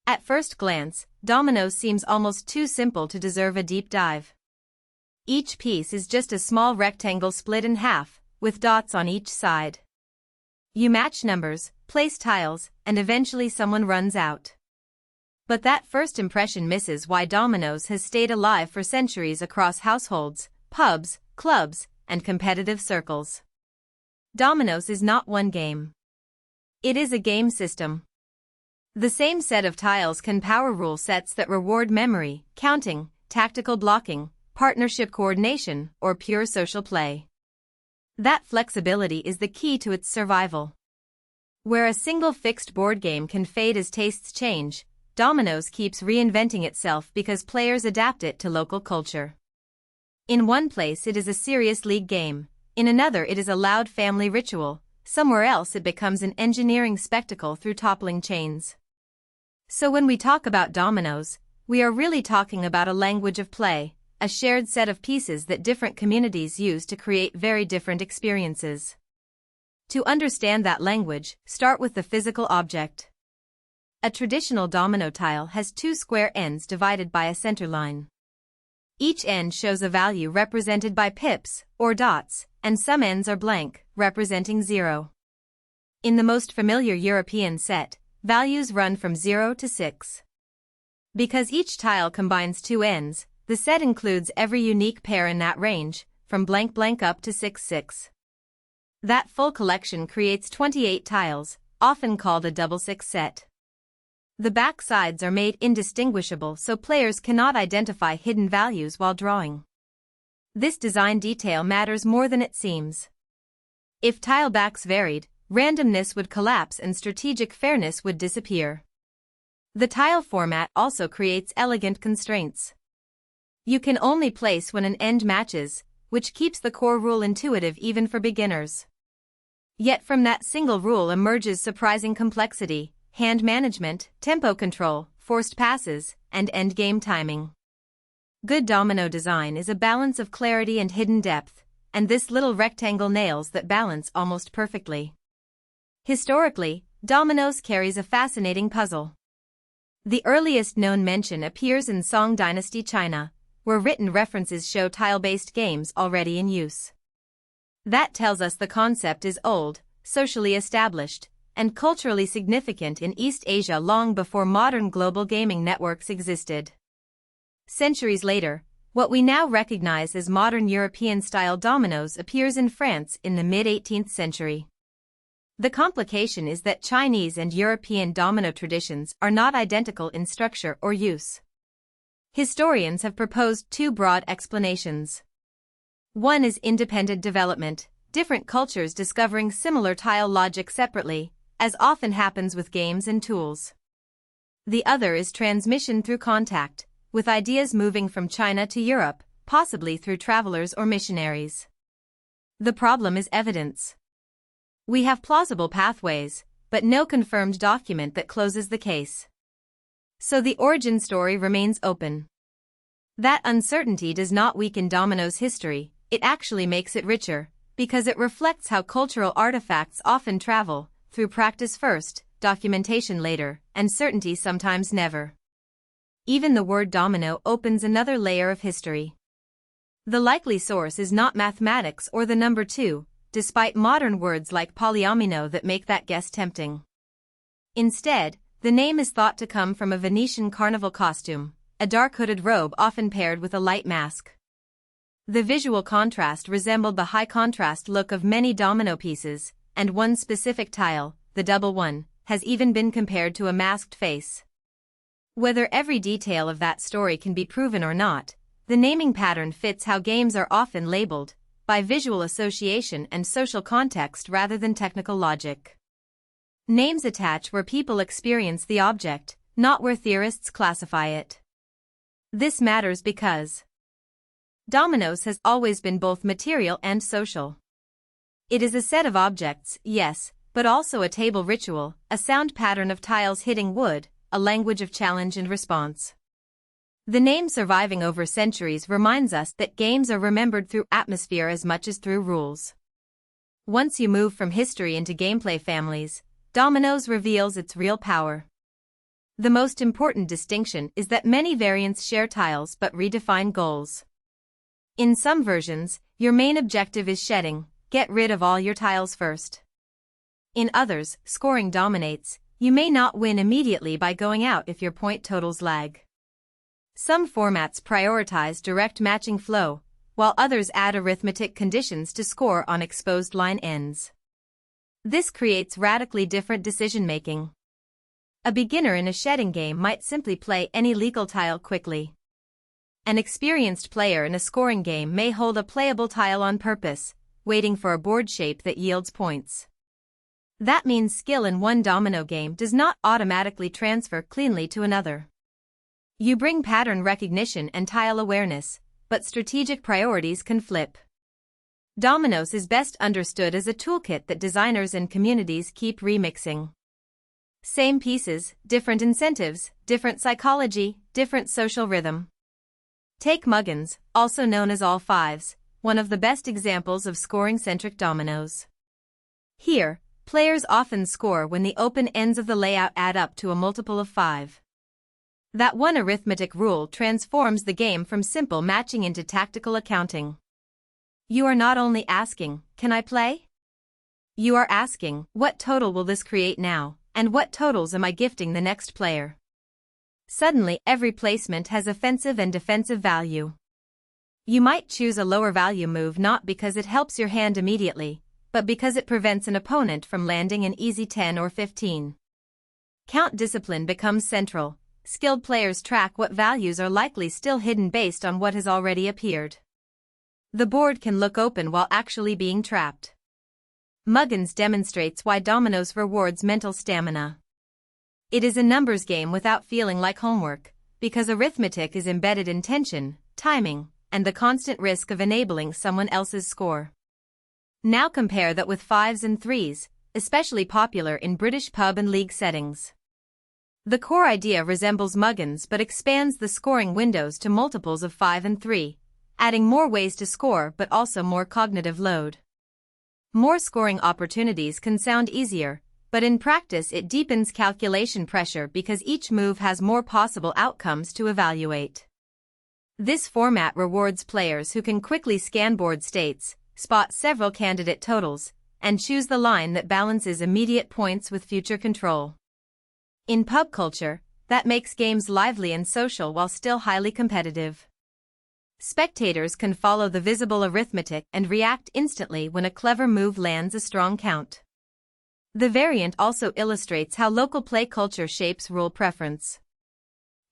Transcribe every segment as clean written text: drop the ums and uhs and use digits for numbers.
At first glance, Dominoes seems almost too simple to deserve a deep dive. Each piece is just a small rectangle split in half, with dots on each side. You match numbers, place tiles, and eventually someone runs out. But that first impression misses why Dominoes has stayed alive for centuries across households, pubs, clubs, and competitive circles. Dominoes is not one game. It is a game system. The same set of tiles can power rule sets that reward memory, counting, tactical blocking, partnership coordination, or pure social play. That flexibility is the key to its survival. Where a single fixed board game can fade as tastes change, Dominoes keeps reinventing itself because players adapt it to local culture. In one place it is a serious league game, in another it is a loud family ritual, somewhere else it becomes an engineering spectacle through toppling chains. So when we talk about Dominoes, we are really talking about a language of play, a shared set of pieces that different communities use to create very different experiences. To understand that language, start with the physical object. A traditional domino tile has two square ends divided by a center line. Each end shows a value represented by pips, or dots, and some ends are blank, representing 0. In the most familiar European set, values run from 0 to 6. Because each tile combines two ends, the set includes every unique pair in that range, from blank blank up to 6-6. That full collection creates 28 tiles, often called a double 6 set. The back sides are made indistinguishable so players cannot identify hidden values while drawing. This design detail matters more than it seems. If tile backs varied, randomness would collapse and strategic fairness would disappear. The tile format also creates elegant constraints. You can only place when an end matches, which keeps the core rule intuitive even for beginners. Yet from that single rule emerges surprising complexity, hand management, tempo control, forced passes, and endgame timing. Good domino design is a balance of clarity and hidden depth, and this little rectangle nails that balance almost perfectly. Historically, Dominoes carries a fascinating puzzle. The earliest known mention appears in Song Dynasty China, where written references show tile-based games already in use. That tells us the concept is old, socially established, and culturally significant in East Asia long before modern global gaming networks existed. Centuries later, what we now recognize as modern European-style dominoes appears in France in the mid-18th century. The complication is that Chinese and European domino traditions are not identical in structure or use. Historians have proposed two broad explanations. One is independent development, different cultures discovering similar tile logic separately, as often happens with games and tools. The other is transmission through contact, with ideas moving from China to Europe, possibly through travelers or missionaries. The problem is evidence. We have plausible pathways, but no confirmed document that closes the case. So the origin story remains open. That uncertainty does not weaken dominoes' history, it actually makes it richer, because it reflects how cultural artifacts often travel, through practice first, documentation later, and certainty sometimes never. Even the word domino opens another layer of history. The likely source is not mathematics or the number 2, despite modern words like polyomino that make that guess tempting. Instead, the name is thought to come from a Venetian carnival costume, a dark hooded robe often paired with a light mask. The visual contrast resembled the high contrast look of many domino pieces, and one specific tile, the double one, has even been compared to a masked face. Whether every detail of that story can be proven or not, the naming pattern fits how games are often labeled, by visual association and social context rather than technical logic. Names attach where people experience the object, not where theorists classify it. This matters because dominoes has always been both material and social. It is a set of objects, yes, but also a table ritual, a sound pattern of tiles hitting wood, a language of challenge and response. The name surviving over centuries reminds us that games are remembered through atmosphere as much as through rules. Once you move from history into gameplay families, Dominoes reveals its real power. The most important distinction is that many variants share tiles but redefine goals. In some versions, your main objective is shedding, get rid of all your tiles first. In others, scoring dominates, you may not win immediately by going out if your point totals lag. Some formats prioritize direct matching flow, while others add arithmetic conditions to score on exposed line ends. This creates radically different decision-making. A beginner in a shedding game might simply play any legal tile quickly. An experienced player in a scoring game may hold a playable tile on purpose, waiting for a board shape that yields points. That means skill in one domino game does not automatically transfer cleanly to another. You bring pattern recognition and tile awareness, but strategic priorities can flip. Dominoes is best understood as a toolkit that designers and communities keep remixing. Same pieces, different incentives, different psychology, different social rhythm. Take Muggins, also known as all fives, one of the best examples of scoring-centric dominoes. Here, players often score when the open ends of the layout add up to a multiple of 5. That one arithmetic rule transforms the game from simple matching into tactical accounting. You are not only asking, "Can I play?" You are asking, "What total will this create now, and what totals am I gifting the next player?" Suddenly, every placement has offensive and defensive value. You might choose a lower value move not because it helps your hand immediately, but because it prevents an opponent from landing an easy 10 or 15. Count discipline becomes central. Skilled players track what values are likely still hidden based on what has already appeared. The board can look open while actually being trapped. Muggins demonstrates why dominoes rewards mental stamina. It is a numbers game without feeling like homework, because arithmetic is embedded in tension, timing, and the constant risk of enabling someone else's score. Now compare that with 5s and 3s, especially popular in British pub and league settings. The core idea resembles Muggins but expands the scoring windows to multiples of 5 and 3, adding more ways to score but also more cognitive load. More scoring opportunities can sound easier, but in practice it deepens calculation pressure because each move has more possible outcomes to evaluate. This format rewards players who can quickly scan board states, spot several candidate totals, and choose the line that balances immediate points with future control. In pub culture, that makes games lively and social while still highly competitive. Spectators can follow the visible arithmetic and react instantly when a clever move lands a strong count. The variant also illustrates how local play culture shapes rule preference.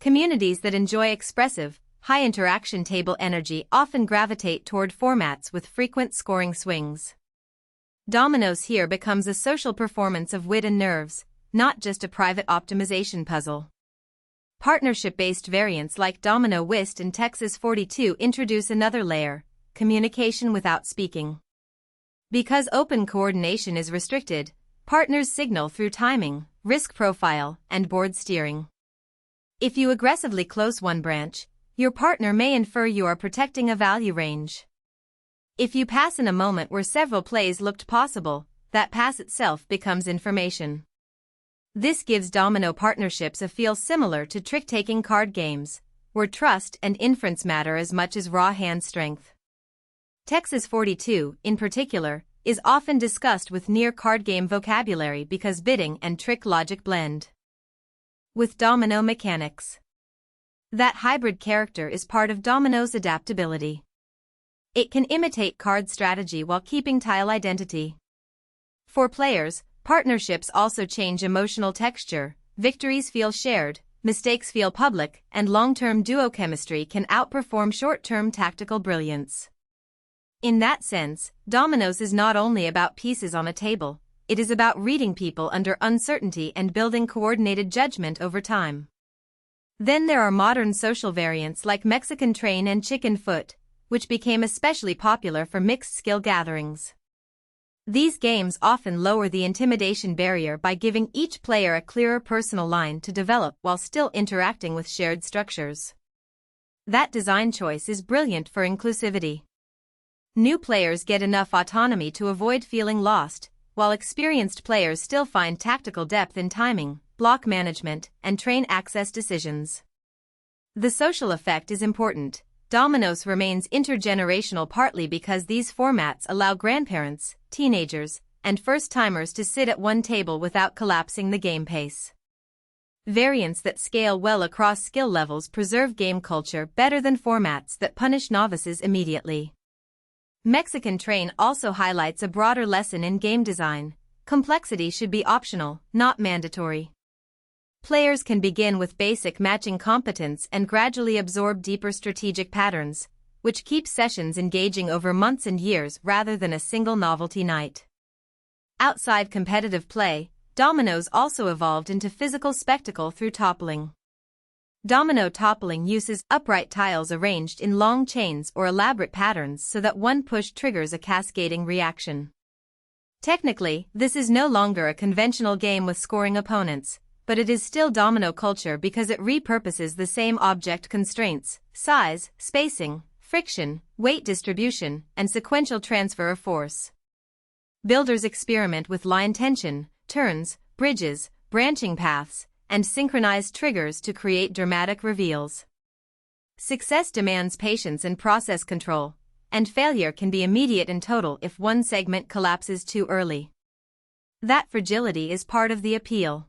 Communities that enjoy expressive, high-interaction table energy often gravitate toward formats with frequent scoring swings. Dominoes here becomes a social performance of wit and nerves, not just a private optimization puzzle. Partnership-based variants like Domino Whist and Texas 42 introduce another layer, communication without speaking. Because open coordination is restricted, partners signal through timing, risk profile, and board steering. If you aggressively close one branch, your partner may infer you are protecting a value range. If you pass in a moment where several plays looked possible, that pass itself becomes information. This gives domino partnerships a feel similar to trick-taking card games, where trust and inference matter as much as raw hand strength. Texas 42, in particular, is often discussed with near-card game vocabulary because bidding and trick logic blend with domino mechanics. That hybrid character is part of domino's adaptability. It can imitate card strategy while keeping tile identity. For players, partnerships also change emotional texture, victories feel shared, mistakes feel public, and long-term duo chemistry can outperform short-term tactical brilliance. In that sense, dominoes is not only about pieces on a table, it is about reading people under uncertainty and building coordinated judgment over time. Then there are modern social variants like Mexican Train and Chicken Foot, which became especially popular for mixed skill gatherings. These games often lower the intimidation barrier by giving each player a clearer personal line to develop while still interacting with shared structures. That design choice is brilliant for inclusivity. New players get enough autonomy to avoid feeling lost, while experienced players still find tactical depth in timing, block management, and train access decisions. The social effect is important. Dominoes remains intergenerational partly because these formats allow grandparents, teenagers, and first-timers to sit at one table without collapsing the game pace. Variants that scale well across skill levels preserve game culture better than formats that punish novices immediately. Mexican Train also highlights a broader lesson in game design. Complexity should be optional, not mandatory. Players can begin with basic matching competence and gradually absorb deeper strategic patterns, which keeps sessions engaging over months and years rather than a single novelty night. Outside competitive play, dominoes also evolved into physical spectacle through toppling. Domino toppling uses upright tiles arranged in long chains or elaborate patterns so that one push triggers a cascading reaction. Technically, this is no longer a conventional game with scoring opponents, but it is still domino culture because it repurposes the same object constraints: size, spacing, friction, weight distribution, and sequential transfer of force. Builders experiment with line tension, turns, bridges, branching paths, and synchronized triggers to create dramatic reveals. Success demands patience and process control, and failure can be immediate and total if one segment collapses too early. That fragility is part of the appeal.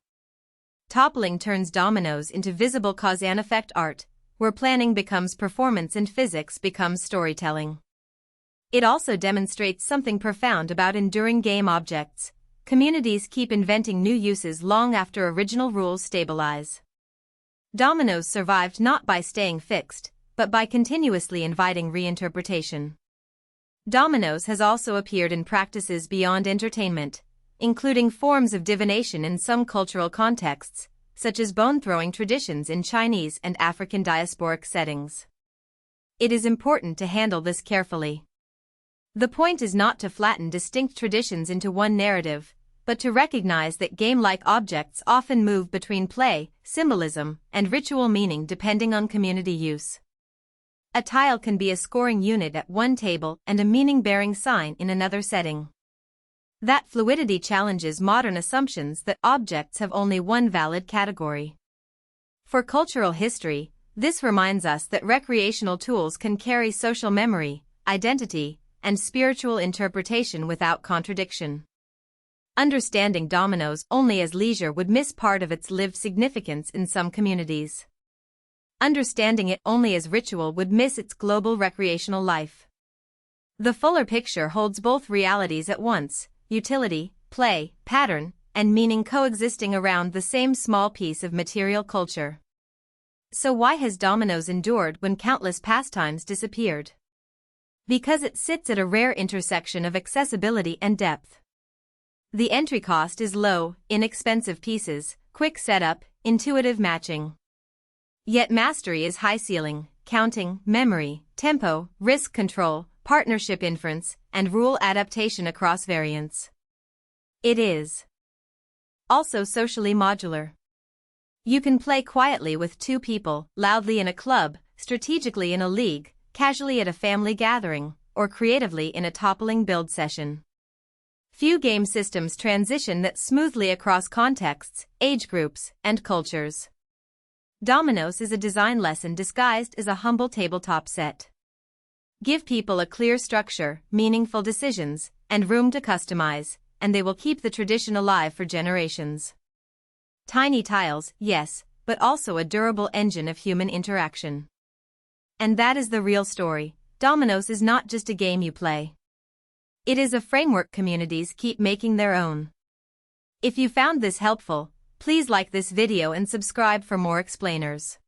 Toppling turns dominoes into visible cause-and-effect art, where planning becomes performance and physics becomes storytelling. It also demonstrates something profound about enduring game objects. Communities keep inventing new uses long after original rules stabilize. Dominoes survived not by staying fixed, but by continuously inviting reinterpretation. Dominoes has also appeared in practices beyond entertainment, including forms of divination in some cultural contexts, such as bone-throwing traditions in Chinese and African diasporic settings. It is important to handle this carefully. The point is not to flatten distinct traditions into one narrative, but to recognize that game-like objects often move between play, symbolism, and ritual meaning depending on community use. A tile can be a scoring unit at one table and a meaning-bearing sign in another setting. That fluidity challenges modern assumptions that objects have only one valid category. For cultural history, this reminds us that recreational tools can carry social memory, identity, and spiritual interpretation without contradiction. Understanding dominoes only as leisure would miss part of its lived significance in some communities. Understanding it only as ritual would miss its global recreational life. The fuller picture holds both realities at once: utility, play, pattern, and meaning coexisting around the same small piece of material culture. So why has dominoes endured when countless pastimes disappeared? Because it sits at a rare intersection of accessibility and depth. The entry cost is low, inexpensive pieces, quick setup, intuitive matching. Yet mastery is high ceiling: counting, memory, tempo, risk control, partnership inference, and rule adaptation across variants. It is also socially modular. You can play quietly with two people, loudly in a club, strategically in a league, casually at a family gathering, or creatively in a toppling build session. Few game systems transition that smoothly across contexts, age groups, and cultures. Dominoes is a design lesson disguised as a humble tabletop set. Give people a clear structure, meaningful decisions, and room to customize, and they will keep the tradition alive for generations. Tiny tiles, yes, but also a durable engine of human interaction. And that is the real story. Dominoes is not just a game you play. It is a framework communities keep making their own. If you found this helpful, please like this video and subscribe for more explainers.